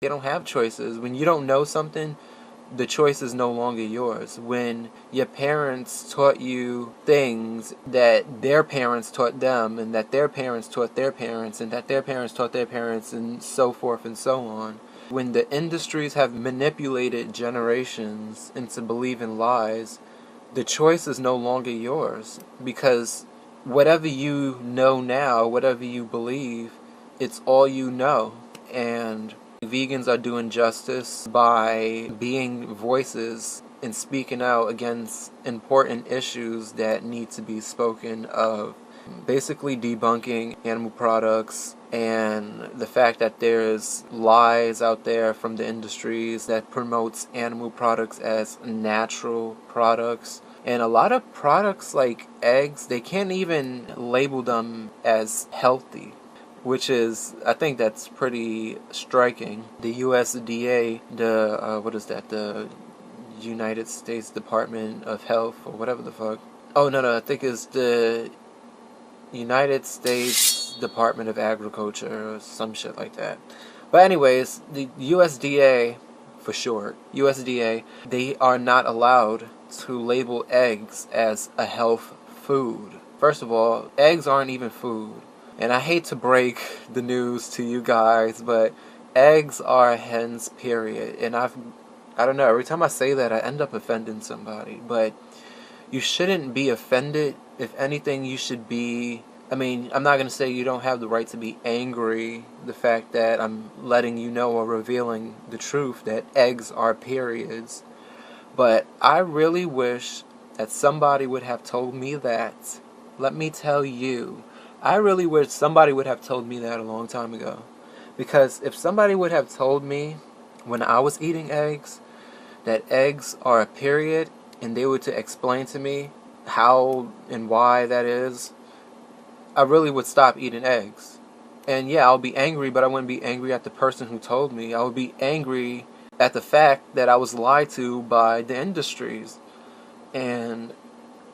They don't have choices. When you don't know something, the choice is no longer yours. When your parents taught you things that their parents taught them, and that their parents taught their parents, and that their parents taught their parents, and so forth and so on. When the industries have manipulated generations into believing lies, the choice is no longer yours, because whatever you know now, whatever you believe, it's all you know. And vegans are doing justice by being voices and speaking out against important issues that need to be spoken of. Basically debunking animal products and the fact that there's lies out there from the industries that promotes animal products as natural products. And a lot of products like eggs, they can't even label them as healthy, which is, I think that's pretty striking. The USDA, the United States Department of Health, or whatever the fuck. Oh, no, I think it's the United States Department of Agriculture or some shit like that. But anyways, the USDA, for short, USDA, they are not allowed to label eggs as a health food. First of all, eggs aren't even food. And I hate to break the news to you guys, but eggs are hens, period. And I don't know, every time I say that, I end up offending somebody. But you shouldn't be offended. If anything, you should be... I mean, I'm not going to say you don't have the right to be angry. The fact that I'm letting you know or revealing the truth that eggs are periods. But I really wish that somebody would have told me that. Let me tell you, I really wish somebody would have told me that a long time ago. Because if somebody would have told me when I was eating eggs that eggs are a period, and they were to explain to me how and why that is, I really would stop eating eggs. And yeah, I'll be angry, but I wouldn't be angry at the person who told me. I would be angry at the fact that I was lied to by the industries. And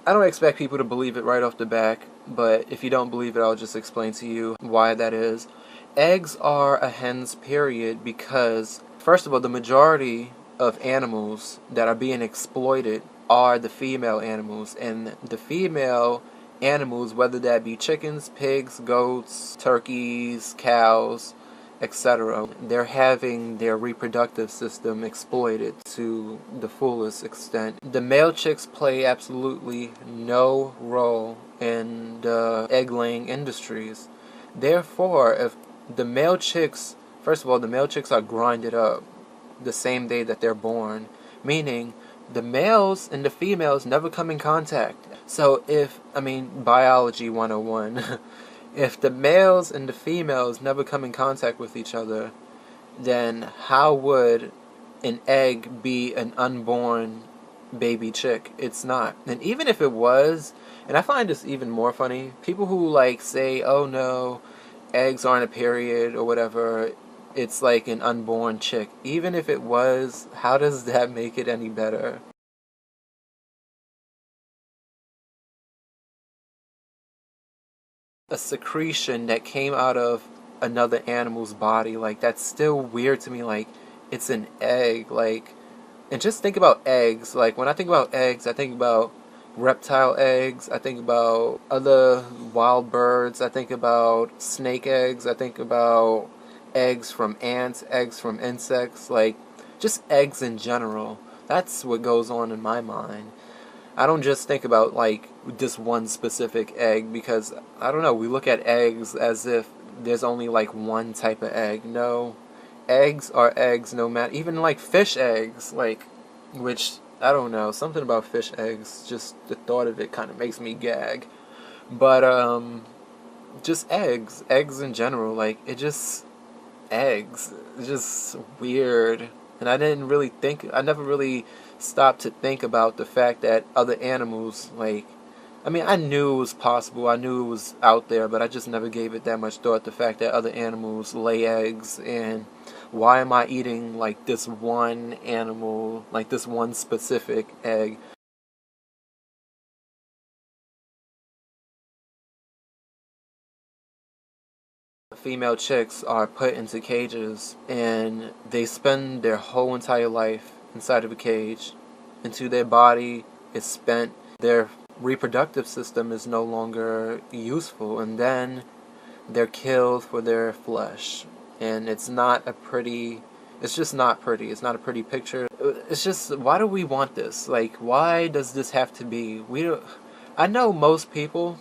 I don't expect people to believe it right off the bat, but if you don't believe it, I'll just explain to you why that is. Eggs are a hen's period because, first of all, the majority of animals that are being exploited are the female animals, and the female animals, whether that be chickens, pigs, goats, turkeys, cows, etc., they're having their reproductive system exploited to the fullest extent. The male chicks play absolutely no role in the egg-laying industries. Therefore, if the male chicks, first of all, the male chicks are grinded up the same day that they're born, meaning the males and the females never come in contact. So biology 101, if the males and the females never come in contact with each other, then how would an egg be an unborn baby chick? It's not. And even if it was, and I find this even more funny, people who say, oh no, eggs aren't a period or whatever, it's like an unborn chick. Even if it was, how does that make it any better? A secretion that came out of another animal's body, that's still weird to me. It's an egg, and just think about eggs. When I think about eggs, I think about reptile eggs, I think about other wild birds, I think about snake eggs, I think about eggs from ants, eggs from insects, just eggs in general. That's what goes on in my mind. I don't just think about this one specific egg, because I don't know, we look at eggs as if there's only one type of egg. No, eggs are eggs no matter, even fish eggs, which I don't know, something about fish eggs, just the thought of it kind of makes me gag. But just eggs in general, eggs, it's just weird. And I never really stopped to think about the fact that other animals, I knew it was possible, I knew it was out there, but I just never gave it that much thought, the fact that other animals lay eggs, and why am I eating, this one animal, this one specific egg? female chicks are put into cages and they spend their whole entire life inside of a cage until their body is spent, their reproductive system is no longer useful, and then they're killed for their flesh. And it's just not pretty. It's not a pretty picture. It's just, why do we want this? Like, why does this have to be? I know most people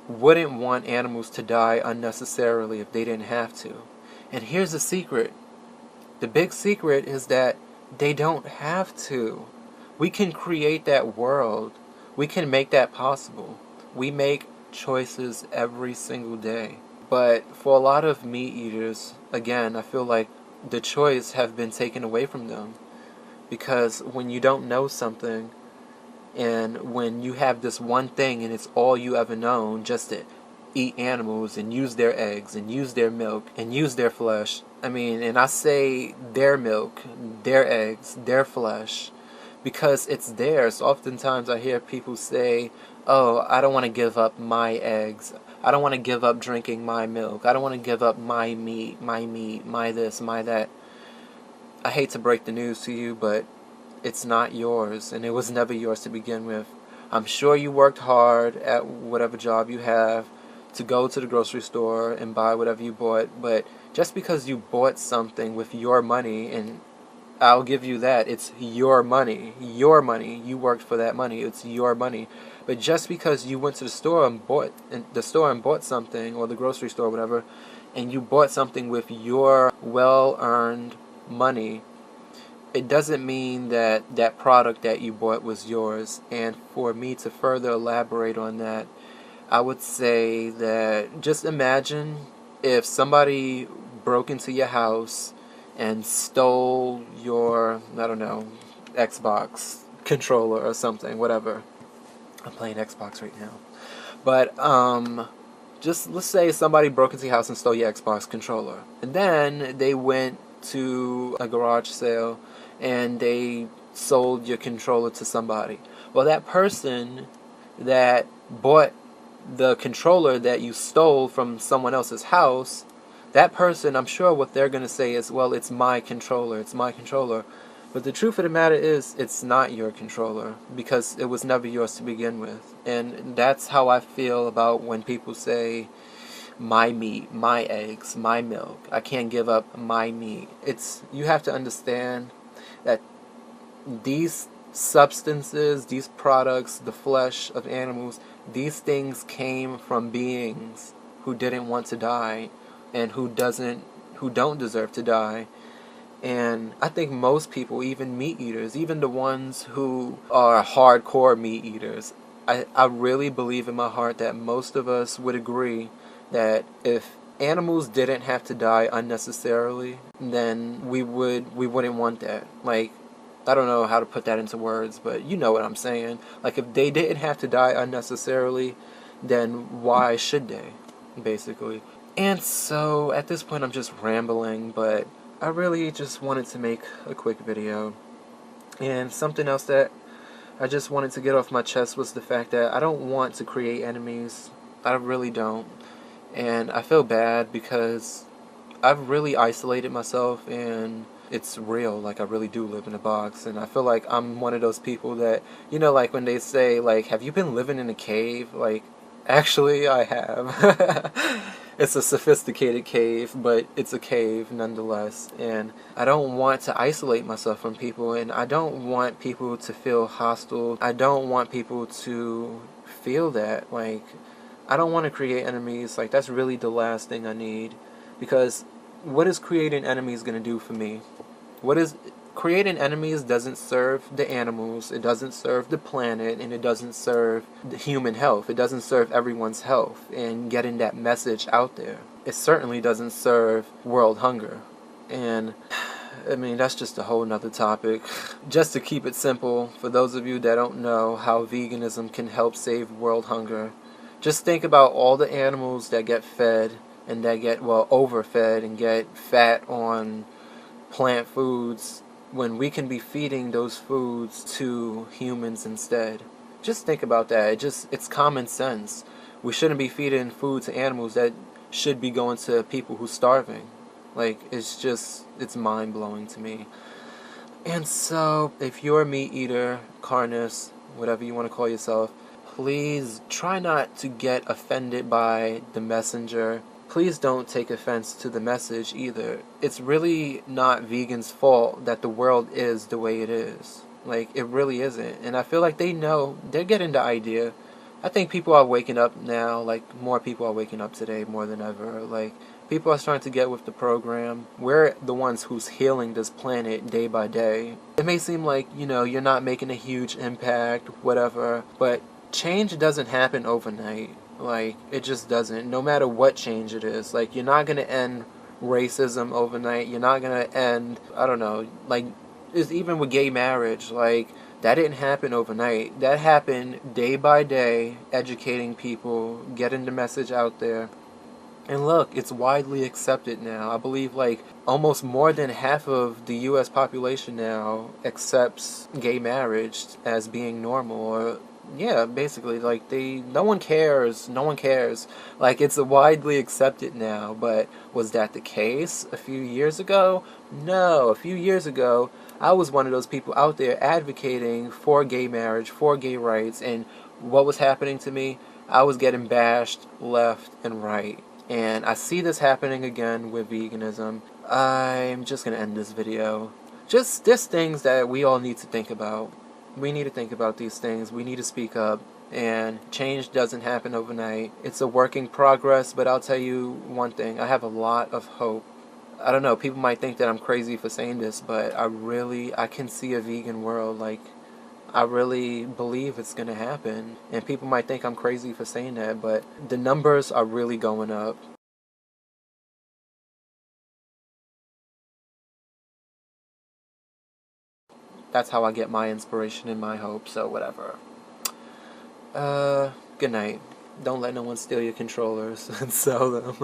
wouldn't want animals to die unnecessarily if they didn't have to. And here's the secret. The big secret is that they don't have to. We can create that world. We can make that possible. We make choices every single day. But for a lot of meat eaters, again, I feel like the choice have been taken away from them. Because when you don't know something, and when you have this one thing and it's all you ever known, just to eat animals and use their eggs and use their milk and use their flesh. I mean, and I say their milk, their eggs, their flesh, because it's theirs. Oftentimes I hear people say, oh, I don't want to give up my eggs. I don't want to give up drinking my milk. I don't want to give up my meat, my this, my that. I hate to break the news to you, but it's not yours, and it was never yours to begin with. I'm sure you worked hard at whatever job you have to go to the grocery store and buy whatever you bought, but just because you bought something with your money, and I'll give you that, it's your money, you worked for that money, it's your money. But just because you went to the store and bought something, or the grocery store or whatever, and you bought something with your well-earned money, it doesn't mean that that product that you bought was yours. And for me to further elaborate on that, I would say that just imagine if somebody broke into your house and stole your, I don't know, Xbox controller or something, whatever. I'm playing Xbox right now. But just let's say somebody broke into your house and stole your Xbox controller. And then they went to a garage sale and they sold your controller to somebody. Well, that person that bought the controller that you stole from someone else's house, that person, I'm sure what they're going to say is, well, it's my controller, it's my controller. But the truth of the matter is, it's not your controller, because it was never yours to begin with. And that's how I feel about when people say, my meat, my eggs, my milk, I can't give up my meat. You have to understand that these substances, these products, the flesh of animals, these things came from beings who didn't want to die and who don't deserve to die. And I think most people, even meat eaters, even the ones who are hardcore meat eaters, I really believe in my heart that most of us would agree that if animals didn't have to die unnecessarily, then we wouldn't want that. Like, I don't know how to put that into words, but you know what I'm saying. Like, if they didn't have to die unnecessarily, then why should they, basically? And so, at this point I'm just rambling, but I really just wanted to make a quick video. And something else that I just wanted to get off my chest was the fact that I don't want to create enemies. I really don't. And I feel bad because I've really isolated myself, and it's real. Like, I really do live in a box, and I feel like I'm one of those people that, you know, like when they say, like, have you been living in a cave? Like, actually, I have. It's a sophisticated cave, but it's a cave nonetheless. And I don't want to isolate myself from people, and I don't want people to feel hostile. I don't want people to feel that. Like, I don't want to create enemies. Like, that's really the last thing I need. Because what is creating enemies going to do for me? Creating enemies doesn't serve the animals, it doesn't serve the planet, and it doesn't serve the human health. It doesn't serve everyone's health and getting that message out there. It certainly doesn't serve world hunger. And I mean, that's just a whole nother topic. Just to keep it simple, for those of you that don't know how veganism can help save world hunger, just think about all the animals that get fed and that get, well, overfed and get fat on plant foods, when we can be feeding those foods to humans instead. Just think about that. It's common sense. We shouldn't be feeding food to animals that should be going to people who's starving. Like, it's mind-blowing to me. And so, if you're a meat eater, carnivore, whatever you want to call yourself, please try not to get offended by the messenger. Please don't take offense to the message either. It's really not vegans' fault that the world is the way it is. Like, it really isn't. And I feel like they know, they're getting the idea. I think people are waking up now, like, more people are waking up today more than ever. Like, people are starting to get with the program. We're the ones who's healing this planet day by day. It may seem like, you're not making a huge impact, whatever, but change doesn't happen overnight. Like, it just doesn't. No matter what change it is. Like, you're not going to end racism overnight. You're not going to end, I don't know, like, it's even with gay marriage. Like, that didn't happen overnight. That happened day by day, educating people, getting the message out there. And look, it's widely accepted now. I believe like almost more than half of the U.S. population now accepts gay marriage as being normal. Or yeah, basically, like no one cares. No one cares. Like, it's widely accepted now. But was that the case a few years ago? No, a few years ago, I was one of those people out there advocating for gay marriage, for gay rights, and what was happening to me? I was getting bashed left and right. And I see this happening again with veganism. I'm just going to end this video. Just things that we all need to think about. We need to think about these things. We need to speak up. And change doesn't happen overnight. It's a work in progress, but I'll tell you one thing. I have a lot of hope. I don't know, people might think that I'm crazy for saying this, but I can see a vegan world. Like, I really believe it's going to happen. And people might think I'm crazy for saying that, but the numbers are really going up. That's how I get my inspiration and my hope, so whatever. Good night. Don't let no one steal your controllers and sell them.